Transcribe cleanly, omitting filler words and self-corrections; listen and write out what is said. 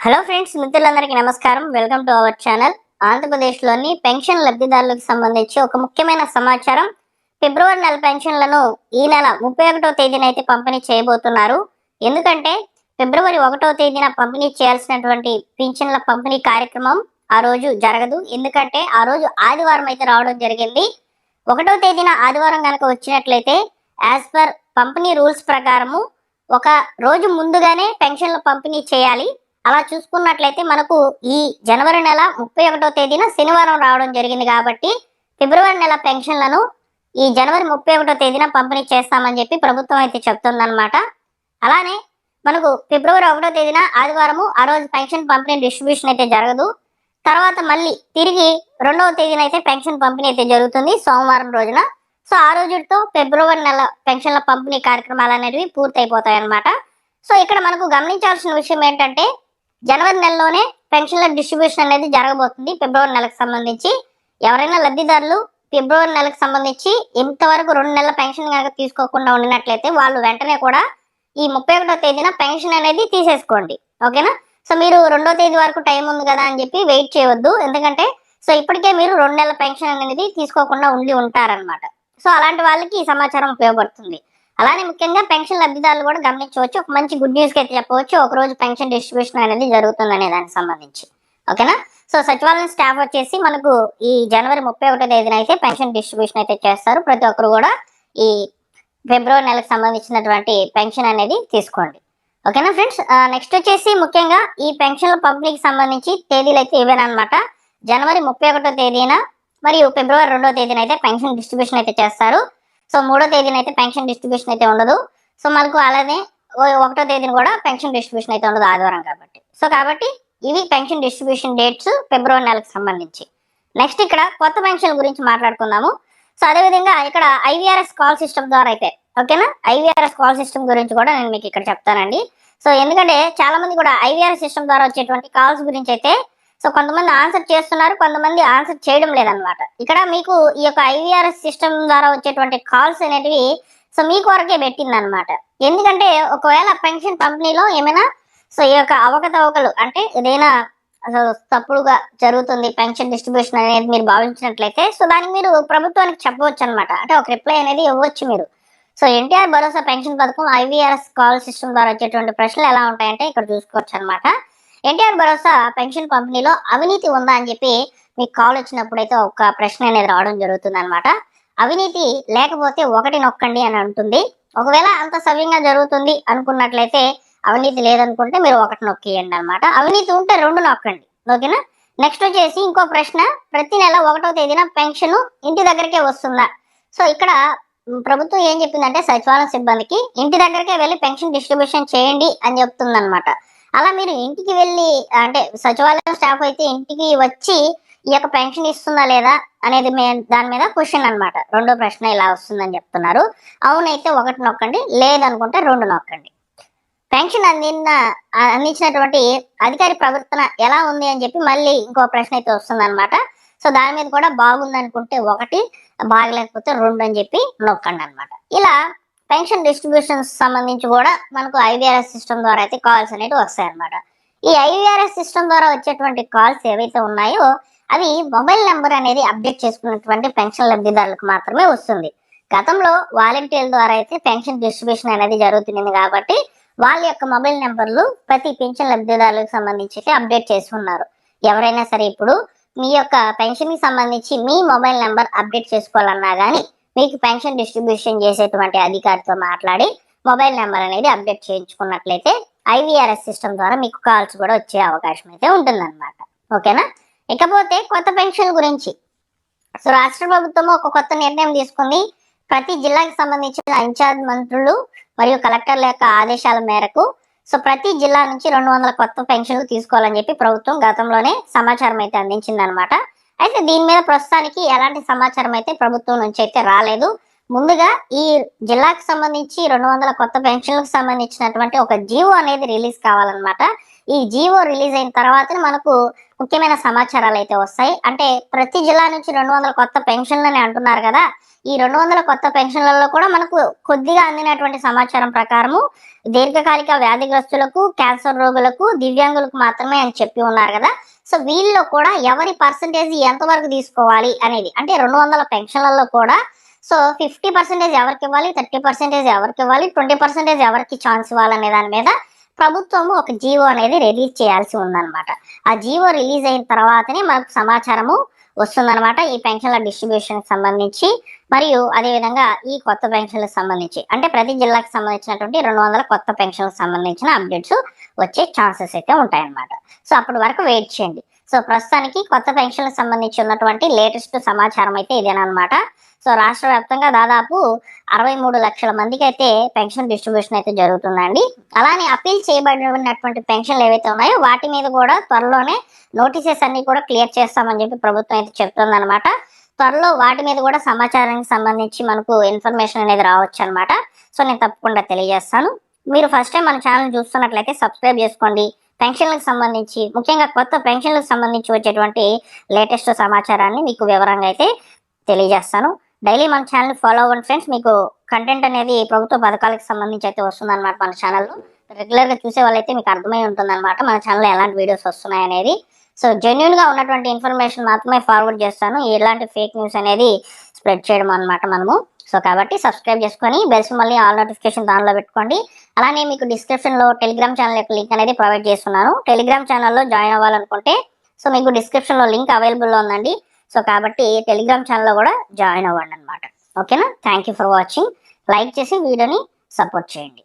Hello friends, మిత్రులందరికీ నమస్కారం. Welcome to our channel. ఆంధ్రప్రదేశ్లోని పెన్షన్ లబ్ధిదారులకు సంబంధించి ఒక ముఖ్యమైన సమాచారం. ఫిబ్రవరి నెల పెన్షన్లను ఈ నెల 31వ తేదీన అయితే పంపిణీ చేయబోతున్నారు. ఎందుకంటే ఫిబ్రవరి 1వ తేదీన పంపిణీ చేయాల్సినటువంటి పింఛన్ల పంపిణీ కార్యక్రమం ఆ రోజు జరగదు. ఎందుకంటే ఆ రోజు ఆదివారం అయితే రావడం జరిగింది. 1వ తేదీన ఆదివారం కనుక వచ్చినట్లయితే యాజ్ పర్ పంపిణీ రూల్స్ ప్రకారము ఒక రోజు ముందుగానే పెన్షన్ల పంపిణీ చేయాలి. అలా చూసుకున్నట్లయితే మనకు ఈ జనవరి నెల 31వ తేదీన శనివారం రావడం జరిగింది కాబట్టి ఫిబ్రవరి నెల పెన్షన్లను ఈ జనవరి 31వ తేదీన పంపిణీ చేస్తామని చెప్పి ప్రభుత్వం అయితే చెప్తుందన్నమాట. అలానే మనకు ఫిబ్రవరి 1వ తేదీన ఆదివారము ఆ రోజు పెన్షన్ పంపిణీ డిస్ట్రిబ్యూషన్ అయితే జరగదు. తర్వాత మళ్ళీ తిరిగి 2వ తేదీన అయితే పెన్షన్ పంపిణీ అయితే జరుగుతుంది సోమవారం రోజున. సో ఆ రోజుతో ఫిబ్రవరి నెల పెన్షన్ల పంపిణీ కార్యక్రమాలు అనేవి పూర్తయిపోతాయి అన్నమాట. సో ఇక్కడ మనకు గమనించాల్సిన విషయం ఏంటంటే జనవరి నెలలోనే పెన్షన్ల డిస్ట్రిబ్యూషన్ అనేది జరగబోతుంది. ఫిబ్రవరి నెలకు సంబంధించి ఎవరైనా లబ్ధిదారులు ఫిబ్రవరి నెలకు సంబంధించి ఇంతవరకు 2 నెలల పెన్షన్ కనుక తీసుకోకుండా ఉండినట్లయితే వాళ్ళు వెంటనే కూడా ఈ 31వ తేదీన పెన్షన్ అనేది తీసేసుకోండి. ఓకేనా? సో మీరు 2వ తేదీ వరకు టైం ఉంది కదా అని చెప్పి వెయిట్ చేయవద్దు. ఎందుకంటే సో ఇప్పటికే మీరు 2 నెలల పెన్షన్ అనేది తీసుకోకుండా ఉండి ఉంటారనమాట. సో అలాంటి వాళ్ళకి ఈ సమాచారం ఉపయోగపడుతుంది. అలానే ముఖ్యంగా పెన్షన్ లబ్ధిదారులు కూడా గమనించవచ్చు. ఒక మంచి గుడ్ న్యూస్ అయితే చెప్పవచ్చు. ఒక రోజు పెన్షన్ డిస్ట్రిబ్యూషన్ అనేది జరుగుతుంది అనే దానికి సంబంధించి. ఓకేనా? సో సచివాలయం స్టాఫ్ వచ్చేసి మనకు ఈ జనవరి 31వ తేదీన అయితే పెన్షన్ డిస్ట్రిబ్యూషన్ అయితే చేస్తారు. ప్రతి ఒక్కరు కూడా ఈ ఫిబ్రవరి నెలకు సంబంధించినటువంటి పెన్షన్ అనేది తీసుకోండి. ఓకేనా ఫ్రెండ్స్? నెక్స్ట్ వచ్చేసి ముఖ్యంగా ఈ పెన్షన్ల పంపిణీకి సంబంధించి తేదీలు అయితే ఇవేనమాట. జనవరి 31వ తేదీన మరియు ఫిబ్రవరి 2వ తేదీన అయితే పెన్షన్ డిస్ట్రిబ్యూషన్ అయితే చేస్తారు. సో 3వ తేదీన అయితే పెన్షన్ డిస్ట్రిబ్యూషన్ అయితే ఉండదు. సో మనకు అలానే 1వ తేదీన కూడా పెన్షన్ డిస్ట్రిబ్యూషన్ అయితే ఉండదు ఆదివారం కాబట్టి. సో కాబట్టి ఇవి పెన్షన్ డిస్ట్రిబ్యూషన్ డేట్స్ ఫిబ్రవరి నెలకు సంబంధించి. నెక్స్ట్ ఇక్కడ కొత్త పెన్షన్ గురించి మాట్లాడుకుందాము. సో అదేవిధంగా ఇక్కడ ఐవీఆర్ఎస్ కాల్ సిస్టమ్ ద్వారా అయితే ఓకేనా, ఐవీఆర్ఎస్ కాల్ సిస్టమ్ గురించి కూడా నేను మీకు ఇక్కడ చెప్తానండి. సో ఎందుకంటే చాలా మంది కూడా ఐవీఆర్ఎస్ సిస్టమ్ ద్వారా వచ్చేటువంటి కాల్స్ గురించి అయితే సో కొంతమంది ఆన్సర్ చేస్తున్నారు, కొంతమంది ఆన్సర్ చేయడం లేదనమాట. ఇక్కడ మీకు ఈ యొక్క ఐవీఆర్ఎస్ సిస్టమ్ ద్వారా వచ్చేటువంటి కాల్స్ అనేటివి సో మీకు వరకే పెట్టిందనమాట. ఎందుకంటే ఒకవేళ పెన్షన్ పంపిణీలో ఏమైనా సో ఈ యొక్క అవకతవకలు అంటే ఏదైనా అసలు తప్పుడుగా జరుగుతుంది పెన్షన్ డిస్ట్రిబ్యూషన్ అనేది మీరు భావించినట్లయితే సో దానికి మీరు ప్రభుత్వానికి చెప్పవచ్చు అనమాట. అంటే ఒక రిప్లై అనేది ఇవ్వచ్చు మీరు. సో ఎన్టీఆర్ భరోసా పెన్షన్ పథకం ఐవీఆర్ఎస్ కాల్ సిస్టమ్ ద్వారా వచ్చేటువంటి ప్రశ్నలు ఎలా ఉంటాయంటే ఇక్కడ చూసుకోవచ్చు అనమాట. ఎన్టీఆర్ భరోసా పెన్షన్ పంపిణీలో అవినీతి ఉందా అని చెప్పి మీకు కాల్ వచ్చినప్పుడు అయితే ఒక ప్రశ్న అనేది రావడం జరుగుతుంది అనమాట. అవినీతి లేకపోతే 1 నొక్కండి అని అంటుంది. ఒకవేళ అంత సవ్యంగా జరుగుతుంది అనుకున్నట్లయితే అవినీతి లేదనుకుంటే మీరు 1 నొక్కియండి అనమాట. అవినీతి ఉంటే 2 నొక్కండి. ఓకేనా? నెక్స్ట్ వచ్చేసి ఇంకో ప్రశ్న, ప్రతి నెల 1వ తేదీన పెన్షన్ ఇంటి దగ్గరికే వస్తుందా? సో ఇక్కడ ప్రభుత్వం ఏం చెప్పిందంటే సచివాలయం సిబ్బందికి ఇంటి దగ్గరికే వెళ్ళి పెన్షన్ డిస్ట్రిబ్యూషన్ చేయండి అని చెప్తుంది అనమాట. అలా మీరు ఇంటికి వెళ్ళి అంటే సచివాలయం స్టాఫ్ అయితే ఇంటికి వచ్చి ఈ యొక్క పెన్షన్ ఇస్తుందా లేదా అనేది దాని మీద క్వశ్చన్ అనమాట. 2వ ప్రశ్న ఇలా వస్తుందని చెప్తున్నారు. అవునైతే 1 నొక్కండి, లేదనుకుంటే 2 నొక్కండి. పెన్షన్ అందించినటువంటి అధికారి ప్రవర్తన ఎలా ఉంది అని చెప్పి మళ్ళీ ఇంకో ప్రశ్న అయితే వస్తుంది అనమాట. సో దాని మీద కూడా బాగుంది అనుకుంటే 1, బాగలేకపోతే 2 అని చెప్పి నొక్కండి అనమాట. ఇలా పెన్షన్ డిస్ట్రిబ్యూషన్ సంబంధించి కూడా మనకు ఐవీఆర్ఎస్ సిస్టమ్ ద్వారా అయితే కాల్స్ అనేవి వస్తాయి అనమాట. ఈ ఐవీఆర్ఎస్ సిస్టమ్ ద్వారా వచ్చేటువంటి కాల్స్ ఏవైతే ఉన్నాయో అవి మొబైల్ నెంబర్ అనేది అప్డేట్ చేసుకున్నటువంటి పెన్షన్ లబ్ధిదారులకు మాత్రమే వస్తుంది. గతంలో వాలంటీర్ల ద్వారా అయితే పెన్షన్ డిస్ట్రిబ్యూషన్ అనేది జరుగుతుంది కాబట్టి వాళ్ళ యొక్క మొబైల్ నెంబర్లు ప్రతి పెన్షన్ లబ్ధిదారులకు సంబంధించి అయితే అప్డేట్ చేసుకున్నారు. ఎవరైనా సరే ఇప్పుడు మీ యొక్క పెన్షన్ కి సంబంధించి మీ మొబైల్ నెంబర్ అప్డేట్ చేసుకోవాలన్నా కానీ మీకు పెన్షన్ డిస్ట్రిబ్యూషన్ చేసేటువంటి అధికారితో మాట్లాడి మొబైల్ నెంబర్ అనేది అప్డేట్ చేయించుకున్నట్లయితే ఐవీఆర్ఎస్ సిస్టమ్ ద్వారా మీకు కాల్స్ కూడా వచ్చే అవకాశం అయితే ఉంటుందన్నమాట. ఓకేనా? ఇకపోతే కొత్త పెన్షన్ గురించి సో రాష్ట్ర ప్రభుత్వం ఒక కొత్త నిర్ణయం తీసుకుంది. ప్రతి జిల్లాకి సంబంధించిన ఇన్ఛార్జ్ మంత్రులు మరియు కలెక్టర్ల యొక్క ఆదేశాల మేరకు సో ప్రతి జిల్లా నుంచి 200 కొత్త పెన్షన్లు తీసుకోవాలని చెప్పి ప్రభుత్వం గతంలోనే సమాచారం అయితే అందించింది అనమాట. అయితే దీని మీద ప్రస్తుతానికి ఎలాంటి సమాచారం అయితే ప్రభుత్వం నుంచి అయితే రాలేదు. ముందుగా ఈ జిల్లాకు సంబంధించి 200 కొత్త పెన్షన్లకు సంబంధించినటువంటి ఒక జీవో అనేది రిలీజ్ కావాలన్నమాట. ఈ జీవో రిలీజ్ అయిన తర్వాతనే మనకు ముఖ్యమైన సమాచారాలు అయితే వస్తాయి. అంటే ప్రతి జిల్లా నుంచి 200 కొత్త పెన్షన్లని అంటున్నారు కదా. ఈ 200 కొత్త పెన్షన్లలో కూడా మనకు కొద్దిగా అందినటువంటి సమాచారం ప్రకారము దీర్ఘకాలిక వ్యాధిగ్రస్తులకు, క్యాన్సర్ రోగులకు, దివ్యాంగులకు మాత్రమే అని చెప్పి ఉన్నారు కదా. సో వీళ్ళలో కూడా ఎవరి పర్సంటేజ్ ఎంతవరకు తీసుకోవాలి అనేది, అంటే 200 పెన్షన్లలో కూడా సో 50% ఎవరికి ఇవ్వాలి, 30% ఎవరికి ఇవ్వాలి, 20% ఎవరికి ఛాన్స్ ఇవ్వాలనే దాని మీద ప్రభుత్వము ఒక జీవో అనేది రిలీజ్ చేయాల్సి ఉందన్నమాట. ఆ జీవో రిలీజ్ అయిన తర్వాతనే మనకు సమాచారము వస్తుందన్నమాట ఈ పెన్షన్ల డిస్ట్రిబ్యూషన్ సంబంధించి. మరియు అదేవిధంగా ఈ కొత్త పెన్షన్లకు సంబంధించి, అంటే ప్రతి జిల్లాకు సంబంధించినటువంటి 200 కొత్త పెన్షన్లకు సంబంధించిన అప్డేట్స్ వచ్చే ఛాన్సెస్ అయితే ఉంటాయన్నమాట. సో అప్పటి వరకు వెయిట్ చేయండి. సో ప్రస్తుతానికి కొత్త పెన్షన్లకు సంబంధించి ఉన్నటువంటి లేటెస్ట్ సమాచారం అయితే ఇదేనమాట. సో రాష్ట్ర వ్యాప్తంగా దాదాపు 63 లక్షల మందికి అయితే పెన్షన్ డిస్ట్రిబ్యూషన్ అయితే జరుగుతుందండి. అలానే అపీల్ చేయబడినటువంటి పెన్షన్లు ఏవైతే ఉన్నాయో వాటి మీద కూడా త్వరలోనే నోటీసెస్ అన్ని కూడా క్లియర్ చేస్తామని చెప్పి ప్రభుత్వం అయితే చెప్తుందన్నమాట. త్వరలో వాటి మీద కూడా సమాచారానికి సంబంధించి మనకు ఇన్ఫర్మేషన్ అనేది రావచ్చు అనమాట. సో నేను తప్పకుండా తెలియజేస్తాను. మీరు ఫస్ట్ టైం మన ఛానల్ చూస్తున్నట్లయితే సబ్స్క్రైబ్ చేసుకోండి. పెన్షన్లకు సంబంధించి, ముఖ్యంగా కొత్త పెన్షన్లకు సంబంధించి వచ్చేటువంటి లేటెస్ట్ సమాచారాన్ని మీకు వివరంగా అయితే తెలియజేస్తాను. డైలీ మన ఛానల్ ఫాలో అవ్వండి ఫ్రెండ్స్. మీకు కంటెంట్ అనేది ప్రభుత్వ పథకాలకు సంబంధించి అయితే వస్తుందన్నమాట. మన ఛానల్లో రెగ్యులర్గా చూసే వాళ్ళైతే మీకు అర్థమై ఉంటుందన్నమాట మన ఛానల్లో ఎలాంటి వీడియోస్ వస్తున్నాయి అనేది. సో జెన్యున్గా ఉన్నటువంటి ఇన్ఫర్మేషన్ మాత్రమే ఫార్వర్డ్ చేస్తాను. ఎలాంటి ఫేక్ న్యూస్ అనేది స్ప్రెడ్ చేయడం అనమాట మనము. సో కాబట్టి సబ్స్క్రైబ్ చేసుకొని బెల్స్ మళ్ళీ ఆల్ నోటిఫికేషన్ దానిలో పెట్టుకోండి. అలానే మీకు డిస్క్రిప్షన్లో టెలిగ్రామ్ ఛానల్ యొక్క లింక్ అనేది ప్రొవైడ్ చేస్తున్నాను. టెలిగ్రామ్ ఛానల్లో జాయిన్ అవ్వాలనుకుంటే సో మీకు డిస్క్రిప్షన్లో లింక్ అవైలబుల్లో ఉందండి. సో కాబట్టి టెలిగ్రామ్ ఛానల్లో కూడా జాయిన్ అవ్వండి అనమాట. ఓకేనా? Thank you for watching. Like చేసి వీడియోని సపోర్ట్ చేయండి.